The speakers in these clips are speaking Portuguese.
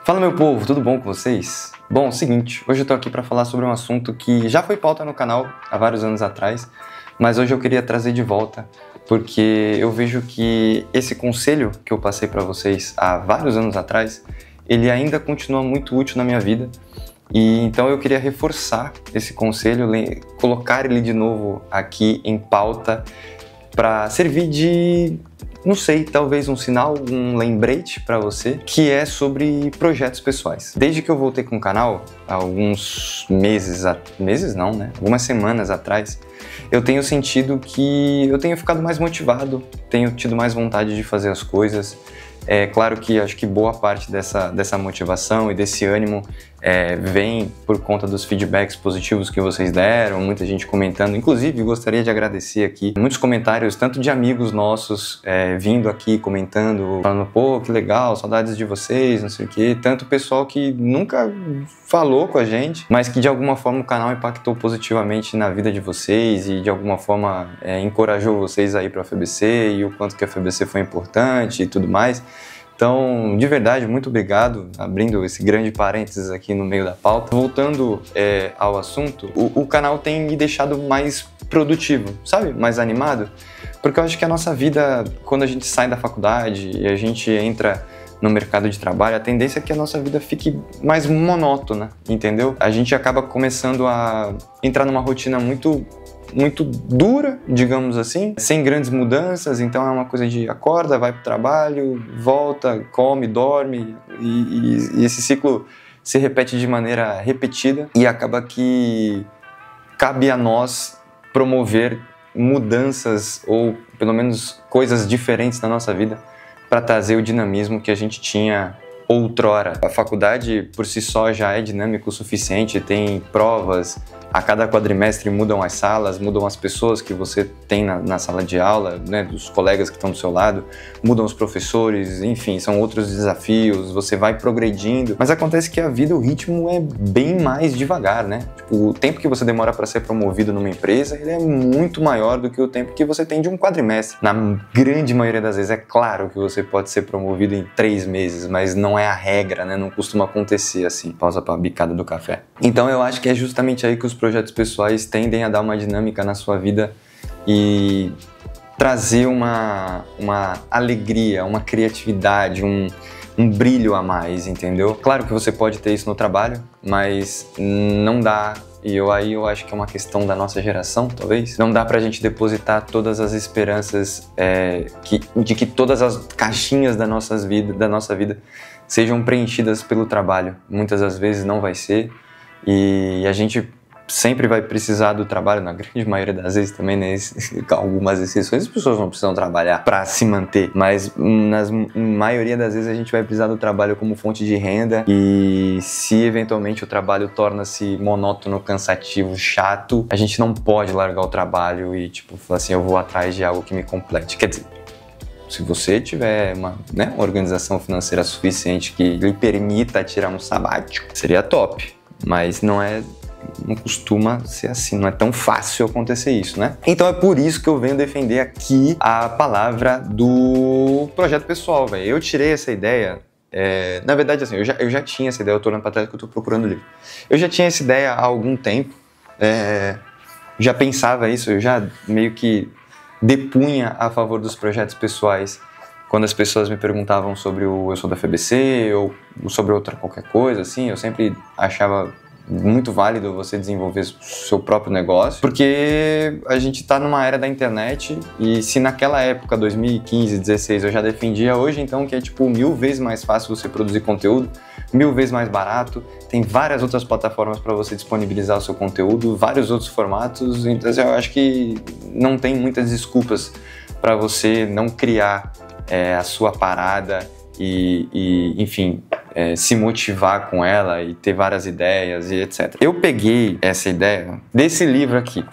Fala meu povo, tudo bom com vocês? Bom, seguinte, hoje eu tô aqui para falar sobre um assunto que já foi pauta no canal há vários anos atrás, mas hoje eu queria trazer de volta, porque eu vejo que esse conselho que eu passei para vocês há vários anos atrás, ele ainda continua muito útil na minha vida, e então eu queria reforçar esse conselho, colocar ele de novo aqui em pauta para servir de, não sei, talvez um sinal, um lembrete para você, que é sobre projetos pessoais. Desde que eu voltei com o canal, há alguns algumas semanas atrás, eu tenho sentido que eu tenho ficado mais motivado, tenho tido mais vontade de fazer as coisas. É claro que acho que boa parte dessa motivação e desse ânimo vem por conta dos feedbacks positivos que vocês deram, muita gente comentando. Inclusive, gostaria de agradecer aqui muitos comentários, tanto de amigos nossos vindo aqui comentando, falando, pô, que legal, saudades de vocês, não sei o quê. Tanto o pessoal que nunca falou com a gente, mas que de alguma forma o canal impactou positivamente na vida de vocês e de alguma forma encorajou vocês a ir para a FBC e o quanto que a FBC foi importante e tudo mais. Então, de verdade, muito obrigado, abrindo esse grande parênteses aqui no meio da pauta. Voltando ao assunto, o canal tem me deixado mais produtivo, sabe? Mais animado, porque eu acho que a nossa vida, quando a gente sai da faculdade e a gente entra no mercado de trabalho, a tendência é que a nossa vida fique mais monótona, entendeu? A gente acaba começando a entrar numa rotina muito dura, digamos assim, sem grandes mudanças. Então é uma coisa de acorda, vai pro trabalho, volta, come, dorme e esse ciclo se repete de maneira repetida e acaba que cabe a nós promover mudanças ou pelo menos coisas diferentes na nossa vida para trazer o dinamismo que a gente tinha outrora. A faculdade por si só já é dinâmico o suficiente, tem provas, a cada quadrimestre mudam as salas, mudam as pessoas que você tem na sala de aula, né, dos colegas que estão do seu lado, mudam os professores, enfim, são outros desafios, você vai progredindo, mas acontece que a vida, o ritmo é bem mais devagar, né? Tipo, o tempo que você demora para ser promovido numa empresa, ele é muito maior do que o tempo que você tem de um quadrimestre. Na grande maioria das vezes, é claro que você pode ser promovido em 3 meses, mas não é a regra, né? Não costuma acontecer assim. Pausa para a bicada do café. Então eu acho que é justamente aí que os projetos pessoais tendem a dar uma dinâmica na sua vida e trazer uma alegria, uma criatividade, um brilho a mais, entendeu? Claro que você pode ter isso no trabalho, mas não dá, e eu acho que é uma questão da nossa geração, talvez, não dá pra gente depositar todas as esperanças de que todas as caixinhas da nossa vida sejam preenchidas pelo trabalho. Muitas das vezes não vai ser, e a gente sempre vai precisar do trabalho, na grande maioria das vezes também, né? Algumas exceções, as pessoas não precisam trabalhar para se manter, mas na maioria das vezes a gente vai precisar do trabalho como fonte de renda, e se eventualmente o trabalho torna-se monótono, cansativo, chato, a gente não pode largar o trabalho e tipo, falar assim, eu vou atrás de algo que me complete. Quer dizer, se você tiver uma organização financeira suficiente que lhe permita tirar um sabático, seria top, mas não costuma ser assim, não é tão fácil acontecer isso, né? Então é por isso que eu venho defender aqui a palavra do projeto pessoal, velho. Eu tirei essa ideia, na verdade assim, eu já tinha essa ideia, eu tô olhando pra trás que eu tô procurando o livro. Eu já tinha essa ideia há algum tempo, já pensava isso, eu já meio que depunha a favor dos projetos pessoais quando as pessoas me perguntavam sobre o Eu Sou da FBC ou sobre outra qualquer coisa, assim, eu sempre achava muito válido você desenvolver seu próprio negócio, porque a gente está numa era da internet, e se naquela época, 2015, 2016, eu já defendia, hoje então que é tipo 1000 vezes mais fácil você produzir conteúdo, 1000 vezes mais barato, tem várias outras plataformas para você disponibilizar o seu conteúdo, vários outros formatos, então eu acho que não tem muitas desculpas para você não criar a sua parada e enfim, se motivar com ela e ter várias ideias e etc. Eu peguei essa ideia desse livro aqui,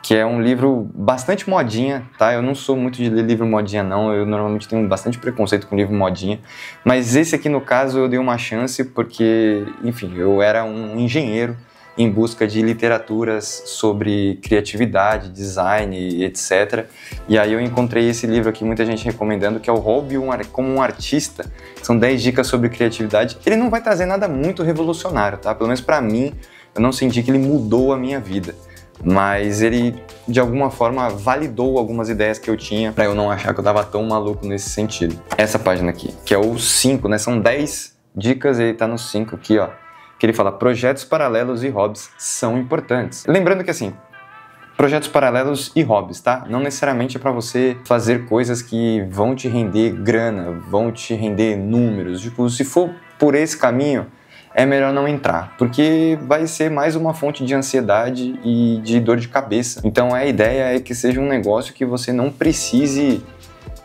que é um livro bastante modinha, tá? Eu não sou muito de ler livro modinha, não. Eu normalmente tenho bastante preconceito com livro modinha. Mas esse aqui, no caso, eu dei uma chance porque, enfim, eu era um engenheiro em busca de literaturas sobre criatividade, design, etc. E aí eu encontrei esse livro aqui, muita gente recomendando, que é o Hobby como um Artista. São 10 dicas sobre criatividade. Ele não vai trazer nada muito revolucionário, tá? Pelo menos pra mim, eu não senti que ele mudou a minha vida. Mas ele, de alguma forma, validou algumas ideias que eu tinha pra eu não achar que eu tava tão maluco nesse sentido. Essa página aqui, que é o 5, né? São 10 dicas e ele tá no 5 aqui, ó. Que ele fala, projetos paralelos e hobbies são importantes. Lembrando que, assim, projetos paralelos e hobbies, tá? Não necessariamente é pra você fazer coisas que vão te render grana, vão te render números. Tipo, se for por esse caminho, é melhor não entrar, porque vai ser mais uma fonte de ansiedade e de dor de cabeça. Então a ideia é que seja um negócio que você não precise,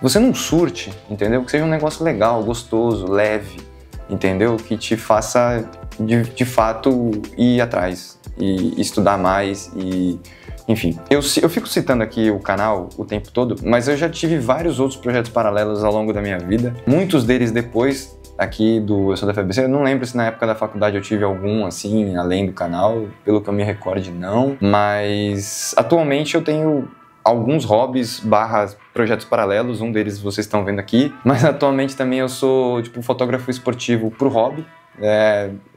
você não surte, entendeu? Que seja um negócio legal, gostoso, leve, entendeu? Que te faça de fato ir atrás e estudar mais e... Enfim, eu fico citando aqui o canal o tempo todo, mas eu já tive vários outros projetos paralelos ao longo da minha vida. Muitos deles depois aqui do Eu Sou da FABC, eu não lembro se na época da faculdade eu tive algum, assim, além do canal, pelo que eu me recorde, não. Mas atualmente eu tenho alguns hobbies / projetos paralelos, um deles vocês estão vendo aqui. Mas atualmente também eu sou, tipo, fotógrafo esportivo pro hobby.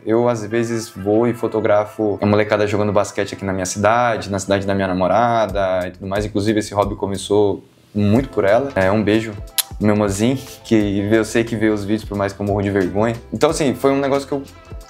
Eu às vezes vou e fotografo a molecada jogando basquete aqui na minha cidade, na cidade da minha namorada e tudo mais. Inclusive esse hobby começou muito por ela. Um beijo, meu mozinho, que eu sei que vê os vídeos, por mais que eu morro de vergonha. Então assim, foi um negócio que eu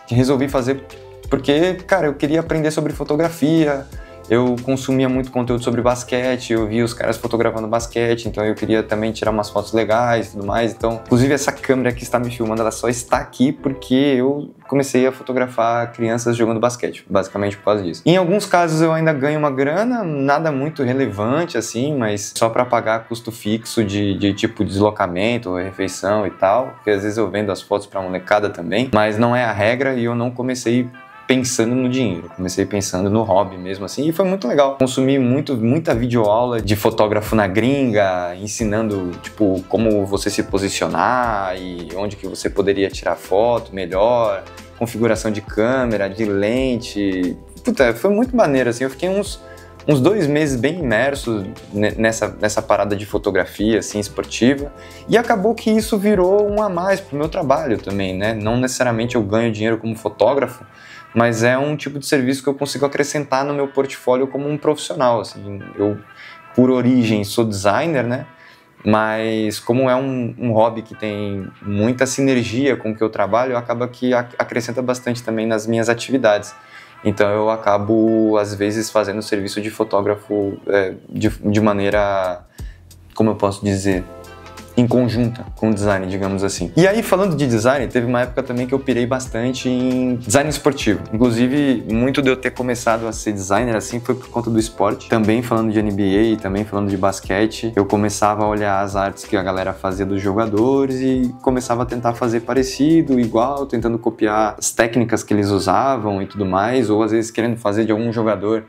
resolvi fazer porque, cara, eu queria aprender sobre fotografia. Eu consumia muito conteúdo sobre basquete, eu via os caras fotografando basquete, então eu queria também tirar umas fotos legais e tudo mais. Então, inclusive essa câmera que está me filmando, ela só está aqui porque eu comecei a fotografar crianças jogando basquete, basicamente por causa disso. Em alguns casos eu ainda ganho uma grana, nada muito relevante assim, mas só para pagar custo fixo de tipo deslocamento, refeição e tal, porque às vezes eu vendo as fotos para molecada também, mas não é a regra e eu não comecei pensando no dinheiro, comecei pensando no hobby mesmo assim, e foi muito legal. Consumi muita videoaula de fotógrafo na gringa, ensinando, tipo, como você se posicionar e onde que você poderia tirar foto melhor, configuração de câmera, de lente. Puta, foi muito maneiro, assim, eu fiquei uns 2 meses bem imerso nessa parada de fotografia, assim, esportiva, e acabou que isso virou um a mais pro meu trabalho também, né? Não necessariamente eu ganho dinheiro como fotógrafo, mas é um tipo de serviço que eu consigo acrescentar no meu portfólio como um profissional, assim. Eu, por origem, sou designer, né? Mas como é um hobby que tem muita sinergia com o que eu trabalho, acaba que acrescenta bastante também nas minhas atividades. Então eu acabo, às vezes, fazendo serviço de fotógrafo de maneira, como eu posso dizer, em conjunta com o design, digamos assim. E aí, falando de design, teve uma época também que eu pirei bastante em design esportivo. Inclusive, muito de eu ter começado a ser designer assim foi por conta do esporte. Também falando de NBA, também falando de basquete, eu começava a olhar as artes que a galera fazia dos jogadores e começava a tentar fazer parecido, igual, tentando copiar as técnicas que eles usavam e tudo mais, ou às vezes querendo fazer de algum jogador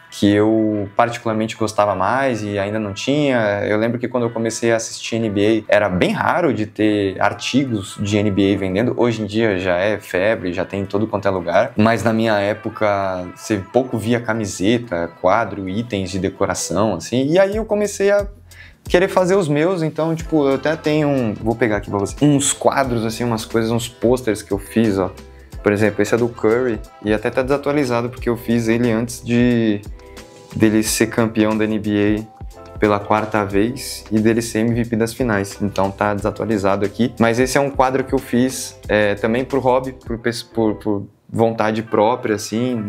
que eu particularmente gostava mais e ainda não tinha. Eu lembro que quando eu comecei a assistir NBA, era bem raro de ter artigos de NBA vendendo. Hoje em dia já é febre, já tem em todo quanto é lugar. Mas na minha época, você pouco via camiseta, quadro, itens de decoração, assim. E aí eu comecei a querer fazer os meus, então, tipo, eu até tenho vou pegar aqui pra você, uns quadros, assim, umas coisas, uns posters que eu fiz, ó. Por exemplo, esse é do Curry e até tá desatualizado porque eu fiz ele antes dele ser campeão da NBA pela 4ª vez e dele ser MVP das finais. Então tá desatualizado aqui. Mas esse é um quadro que eu fiz também por hobby, por vontade própria, assim.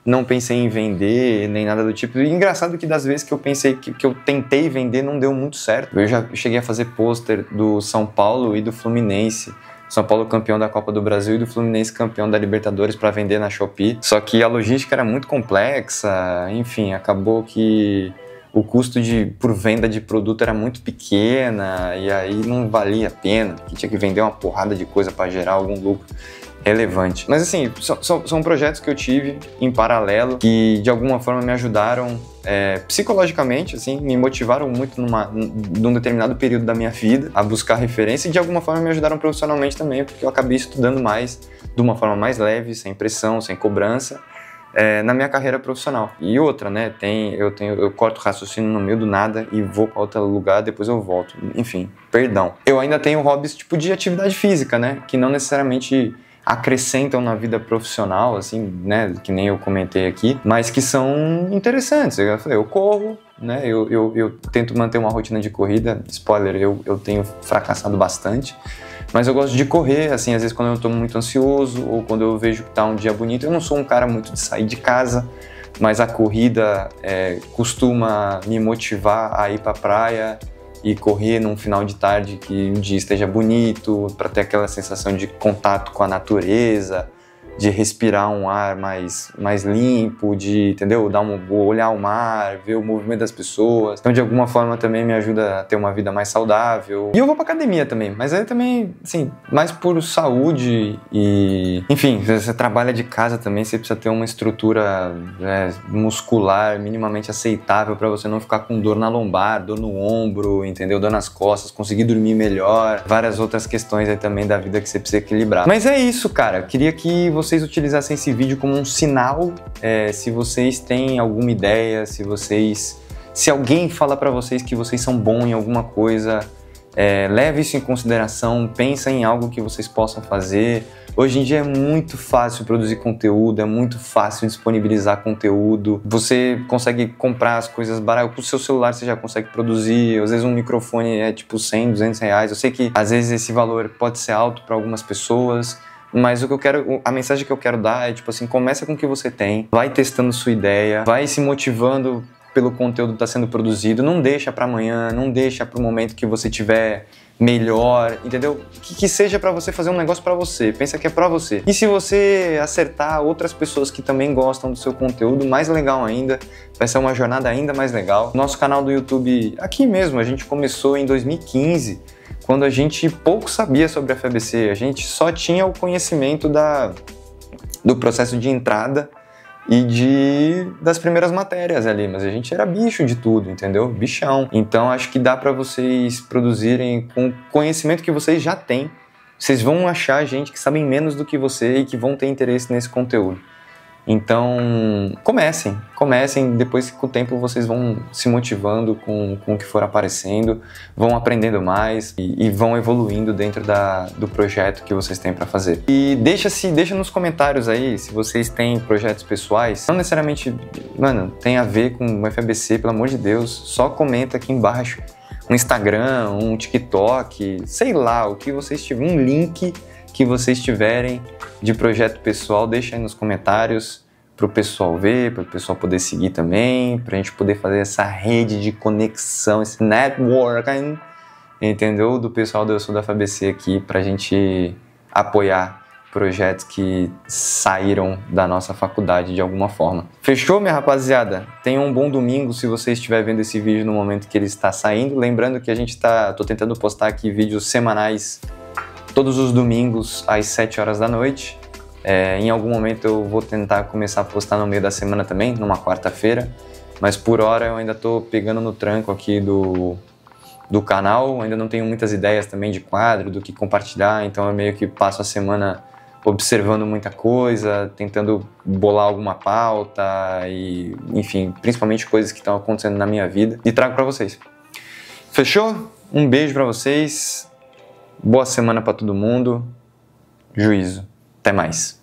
Não pensei em vender, nem nada do tipo. E engraçado que das vezes que eu pensei que eu tentei vender, não deu muito certo. Eu já cheguei a fazer pôster do São Paulo e do Fluminense. São Paulo campeão da Copa do Brasil e do Fluminense campeão da Libertadores para vender na Shopee. Só que a logística era muito complexa, enfim, acabou que o custo por venda de produto era muito pequena e aí não valia a pena, porque tinha que vender uma porrada de coisa para gerar algum lucro relevante. Mas assim, são projetos que eu tive em paralelo que de alguma forma me ajudaram psicologicamente, assim, me motivaram muito num determinado período da minha vida a buscar referência e de alguma forma me ajudaram profissionalmente também, porque eu acabei estudando mais, de uma forma mais leve, sem pressão, sem cobrança, na minha carreira profissional. E outra, né, eu corto o raciocínio no meio do nada e vou para outro lugar, depois eu volto. Enfim, perdão. Eu ainda tenho hobbies tipo de atividade física, né, que não necessariamente acrescentam na vida profissional, assim, né, que nem eu comentei aqui, mas que são interessantes. Eu corro, né, eu tento manter uma rotina de corrida. Spoiler, eu tenho fracassado bastante, mas eu gosto de correr, assim, às vezes quando eu estou muito ansioso ou quando eu vejo que tá um dia bonito. Eu não sou um cara muito de sair de casa, mas a corrida costuma me motivar a ir pra praia e correr num final de tarde que um dia esteja bonito, para ter aquela sensação de contato com a natureza, de respirar um ar mais limpo, entendeu? Olhar o mar, ver o movimento das pessoas. Então, de alguma forma, também me ajuda a ter uma vida mais saudável. E eu vou pra academia também, mas aí também, assim, mais por saúde e... Enfim, você trabalha de casa também, você precisa ter uma estrutura muscular minimamente aceitável para você não ficar com dor na lombar, dor no ombro, entendeu? Dor nas costas, conseguir dormir melhor. Várias outras questões aí também da vida que você precisa equilibrar. Mas é isso, cara. Eu queria que vocês utilizassem esse vídeo como um sinal, se vocês têm alguma ideia, se alguém fala para vocês que vocês são bons em alguma coisa, leve isso em consideração, pensa em algo que vocês possam fazer. Hoje em dia é muito fácil produzir conteúdo, é muito fácil disponibilizar conteúdo. Você consegue comprar as coisas baratas, com o seu celular você já consegue produzir. Às vezes um microfone é tipo 100, 200 reais. Eu sei que às vezes esse valor pode ser alto para algumas pessoas, mas a mensagem que eu quero dar é tipo assim, começa com o que você tem, vai testando sua ideia, vai se motivando pelo conteúdo que está sendo produzido, não deixa para amanhã, não deixa para o momento que você tiver melhor, entendeu? Que seja para você fazer um negócio para você, pensa que é para você. E se você acertar outras pessoas que também gostam do seu conteúdo, mais legal ainda, vai ser uma jornada ainda mais legal. Nosso canal do YouTube, aqui mesmo, a gente começou em 2015, quando a gente pouco sabia sobre a FABC, a gente só tinha o conhecimento do processo de entrada e das primeiras matérias ali, mas a gente era bicho de tudo, entendeu? Bichão. Então acho que dá para vocês produzirem com o conhecimento que vocês já têm. Vocês vão achar gente que sabem menos do que você e que vão ter interesse nesse conteúdo. Então, comecem, depois com o tempo vocês vão se motivando com o que for aparecendo, vão aprendendo mais e vão evoluindo dentro do projeto que vocês têm para fazer. E deixa nos comentários aí se vocês têm projetos pessoais, não necessariamente, tem a ver com o FABC, pelo amor de Deus, só comenta aqui embaixo, um Instagram, um TikTok, sei lá, o que vocês tiverem, um link que vocês tiverem de projeto pessoal, deixa aí nos comentários para o pessoal ver, para o pessoal poder seguir também, para a gente poder fazer essa rede de conexão, esse networking, entendeu? Do pessoal do Eu Sou da FABC aqui, para a gente apoiar projetos que saíram da nossa faculdade de alguma forma. Fechou, minha rapaziada? Tenham um bom domingo se você estiver vendo esse vídeo no momento que ele está saindo. Lembrando que tô tentando postar aqui vídeos semanais todos os domingos às 7 horas da noite. Em algum momento eu vou tentar começar a postar no meio da semana também, numa quarta-feira. Mas por hora eu ainda tô pegando no tranco aqui do canal. Ainda não tenho muitas ideias também de quadro, do que compartilhar. Então eu meio que passo a semana observando muita coisa, tentando bolar alguma pauta e, enfim, principalmente coisas que estão acontecendo na minha vida. E trago pra vocês. Fechou? Um beijo pra vocês. Boa semana para todo mundo. Juízo. Até mais.